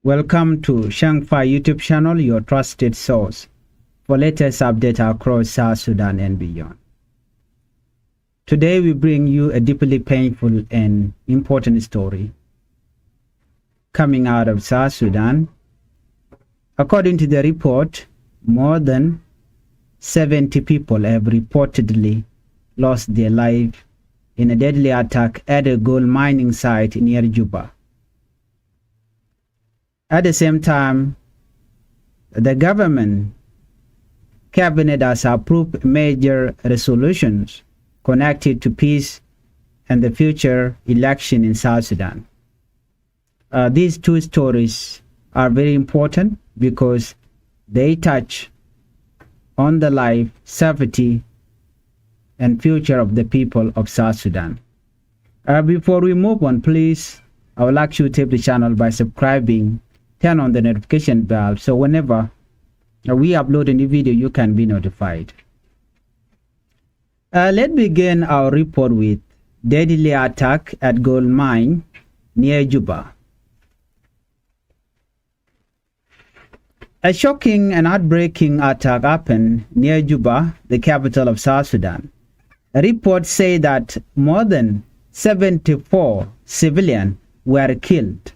Welcome to Changfied YouTube channel, your trusted source for latest updates across South Sudan and beyond. Today we bring you a deeply painful and important story coming out of South Sudan. According to the report, more than 70 people have reportedly lost their life in a deadly attack at a gold mining site near Juba. At the same time, the government cabinet has approved major resolutions connected to peace and the future election in South Sudan. These two stories are very important because they touch on the life, safety, and future of the people of South Sudan. Before we move on, please, I would like you to help the channel by subscribing. Turn on the notification bell so whenever we upload a new video, you can be notified. Let's begin our report with deadly attack at gold mine near Juba. A shocking and heartbreaking attack happened near Juba, the capital of South Sudan. Reports say that more than 74 civilians were killed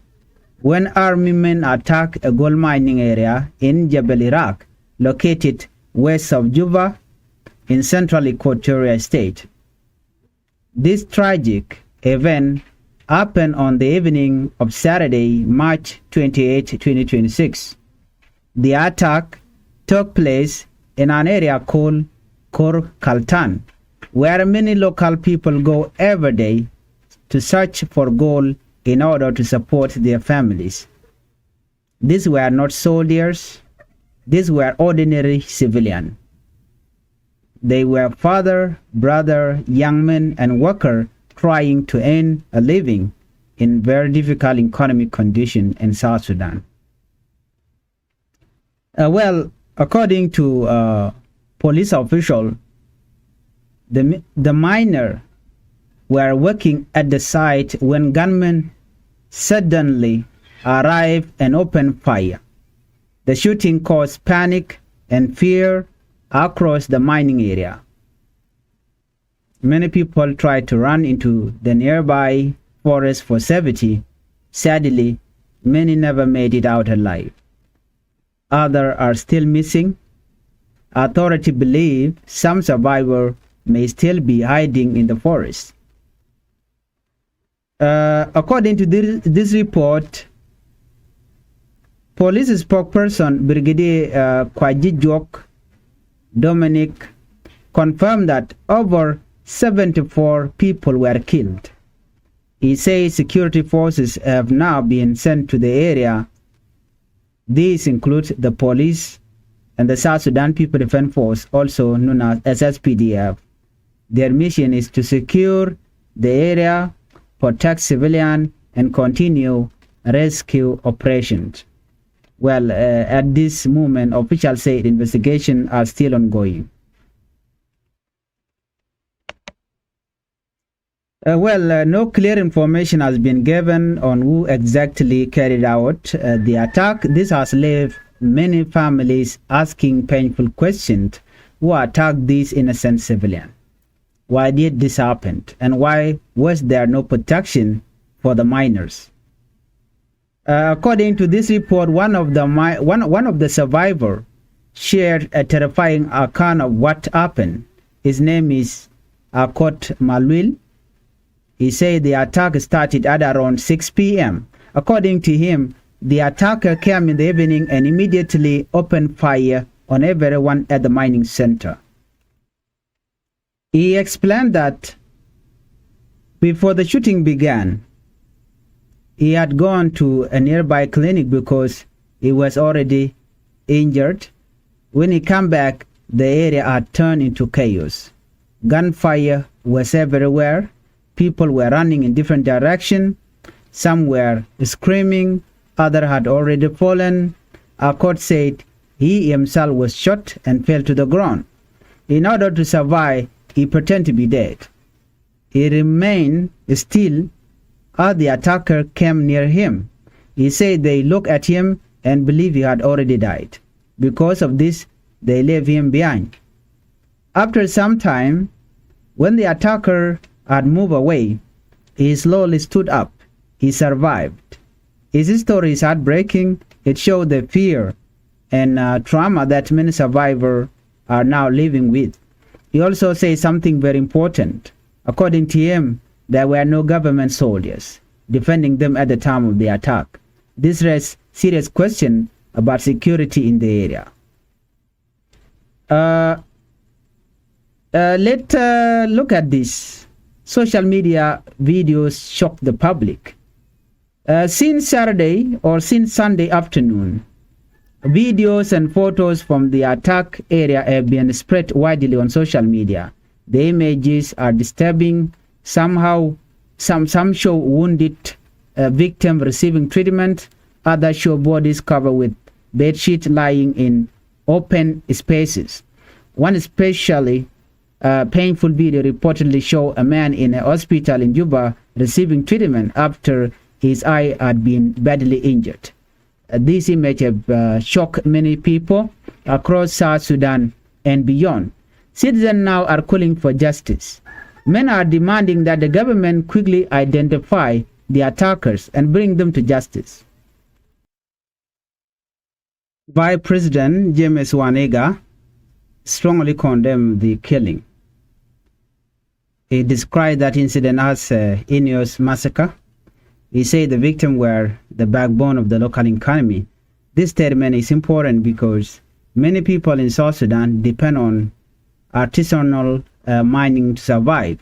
when army men attacked a gold mining area in Jebel Iraq, located west of Juba in central Equatorial State. This tragic event happened on the evening of Saturday, March 28, 2026. The attack took place in an area called Kor Kaltan, where many local people go every day to search for gold in order to support their families. These were not soldiers, these were ordinary civilians. They were father, brother, young men, and worker trying to earn a living in very difficult economic conditions in South Sudan. According to police officials, the miners were working at the site when gunmen suddenly arrived and opened fire. The shooting caused panic and fear across the mining area. Many people tried to run into the nearby forest for safety. Sadly, many never made it out alive. Others are still missing. Authorities believe some survivors may still be hiding in the forest. According to this report, police spokesperson Brigadier Kwajijok Dominic confirmed that over 74 people were killed. He says security forces have now been sent to the area. These include the police and the South Sudan People Defense Force, also known as SSPDF. Their mission is to secure the area, protect civilians, and continue rescue operations. At this moment, officials say investigations are still ongoing. No clear information has been given on who exactly carried out the attack. This has left many families asking painful questions. Who attacked these innocent civilians? Why did this happen? And why was there no protection for the miners? According to this report, one of the survivors shared a terrifying account of what happened. His name is Akot Malwil. He said the attack started at around 6 p.m. According to him, the attacker came in the evening and immediately opened fire on everyone at the mining center. He explained that before the shooting began, he had gone to a nearby clinic because he was already injured. When he came back, the area had turned into chaos. Gunfire was everywhere. People were running in different directions. Some were screaming. Others had already fallen. Akot said he himself was shot and fell to the ground. In order to survive, he pretended to be dead. He remained still as the attacker came near him. He said they looked at him and believed he had already died. Because of this, they left him behind. After some time, when the attacker had moved away, he slowly stood up. He survived. His story is heartbreaking. It showed the fear and trauma that many survivors are now living with. He also says something very important. According to him, there were no government soldiers defending them at the time of the attack. This raises serious question about security in the area. Let's look at this. Social media videos shock the public. Since Saturday or since Sunday afternoon, videos and photos from the attack area have been spread widely on social media. The images are disturbing. Somehow, some show wounded victims receiving treatment. Others show bodies covered with bedsheets lying in open spaces. One especially painful video reportedly showed a man in a hospital in Juba receiving treatment after his eye had been badly injured. This image have shocked many people across South Sudan and beyond. Citizens now are calling for justice. Many are demanding that the government quickly identify the attackers and bring them to justice. Vice President James Wanega strongly condemned the killing. He described that incident as a heinous massacre. He said the victims were the backbone of the local economy. This statement is important because many people in South Sudan depend on artisanal mining to survive.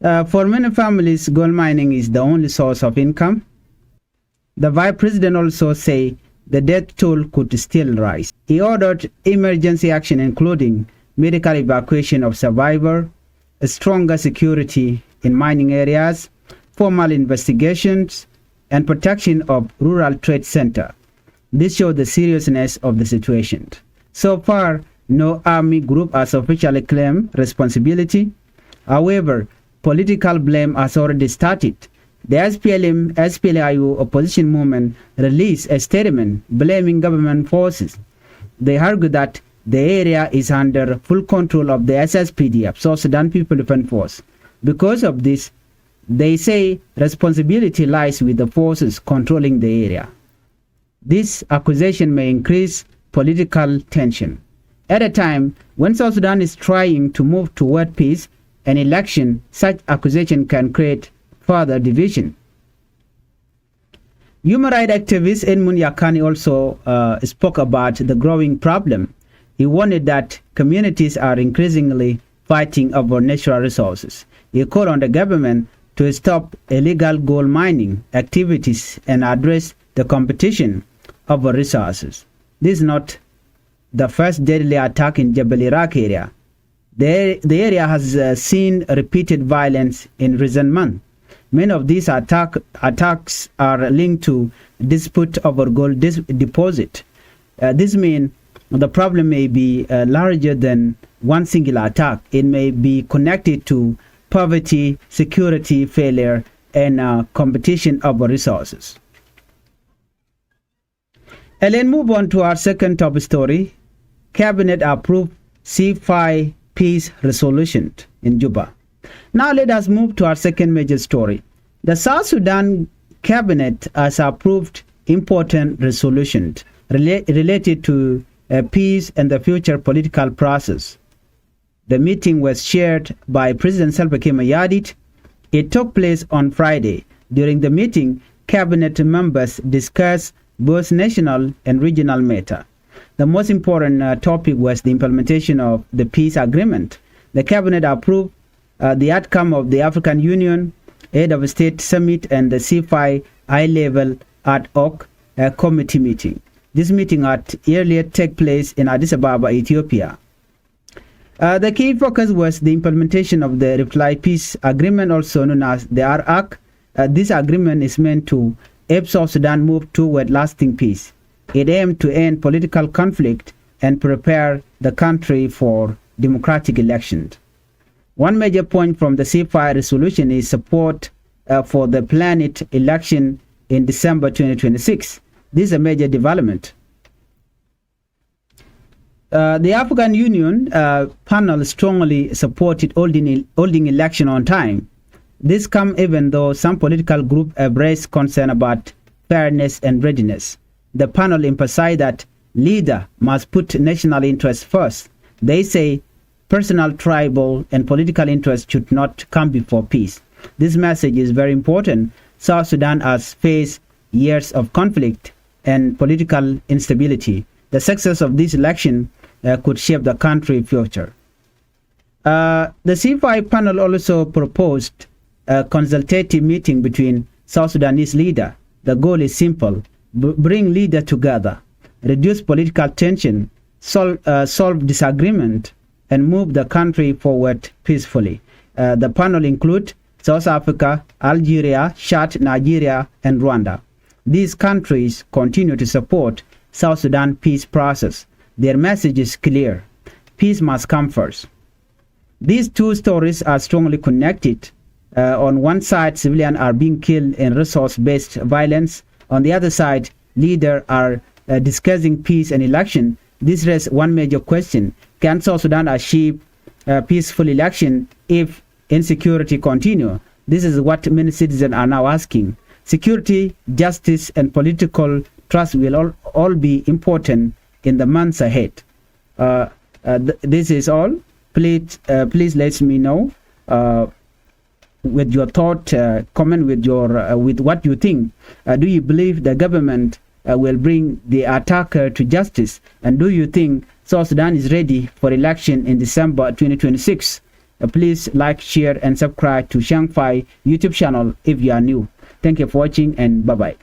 For many families, gold mining is the only source of income. The Vice President also said the death toll could still rise. He ordered emergency action including medical evacuation of survivors, stronger security in mining areas, formal investigations, and protection of rural trade center. This shows the seriousness of the situation. So far, no army group has officially claimed responsibility. However, political blame has already started. The SPLIU opposition movement released a statement blaming government forces. They argue that the area is under full control of the SSPDF, South Sudan People Defense Force. Because of this, they say responsibility lies with the forces controlling the area. This accusation may increase political tension. At a time when South Sudan is trying to move toward peace and election, such accusation can create further division. Human rights activist Edmund Yakani also spoke about the growing problem. He warned that communities are increasingly fighting over natural resources. He called on the government to stop illegal gold mining activities and address the competition over resources. This is not the first deadly attack in Jebel Iraq area. The area has seen repeated violence in recent months. Many of these attacks are linked to dispute over gold deposit. This means the problem may be larger than one single attack. It may be connected to poverty, security failure, and competition over resources. And then move on to our second top story. Cabinet approved C5 peace resolution in Juba. Now let us move to our second major story. The South Sudan Cabinet has approved important resolutions related to peace and the future political process. The meeting was chaired by President Salva Kiir Mayardit. It took place on Friday. During the meeting, cabinet members discussed both national and regional matters. The most important topic was the implementation of the peace agreement. The cabinet approved the outcome of the African Union Head of State Summit and the C5 high-level ad hoc committee meeting. This meeting had earlier take place in Addis Ababa, Ethiopia. The key focus was the implementation of the Reply Peace Agreement, also known as the RAC. This agreement is meant to help South Sudan move toward lasting peace. It aimed to end political conflict and prepare the country for democratic elections. One major point from the C5 resolution is support for the planned election in December 2026. This is a major development. The African Union panel strongly supported holding election on time. This comes even though some political groups have raised concern about fairness and readiness. The panel emphasized that leader must put national interests first. They say personal, tribal, and political interests should not come before peace. This message is very important. South Sudan has faced years of conflict and political instability. The success of this election could shape the country's future. The C5 panel also proposed a consultative meeting between South Sudanese leaders. The goal is simple: bring leaders together, reduce political tension, solve disagreement, and move the country forward peacefully. The panel includes South Africa, Algeria, Chad, Nigeria, and Rwanda. These countries continue to support South Sudan peace process. Their message is clear: peace must come first. These two stories are strongly connected. On one side, civilians are being killed in resource-based violence. On the other side, leaders are discussing peace and election. This raises one major question: can South Sudan achieve a peaceful election if insecurity continues? This is what many citizens are now asking. Security, justice, and political trust will all be important in the months ahead. This is all. Please let me know with your thought. Comment with your with what you think. Do you believe the government will bring the attacker to justice? And do you think South Sudan is ready for election in December 2026? Please like, share, and subscribe to Changfied YouTube channel if you are new. Thank you for watching, and bye-bye.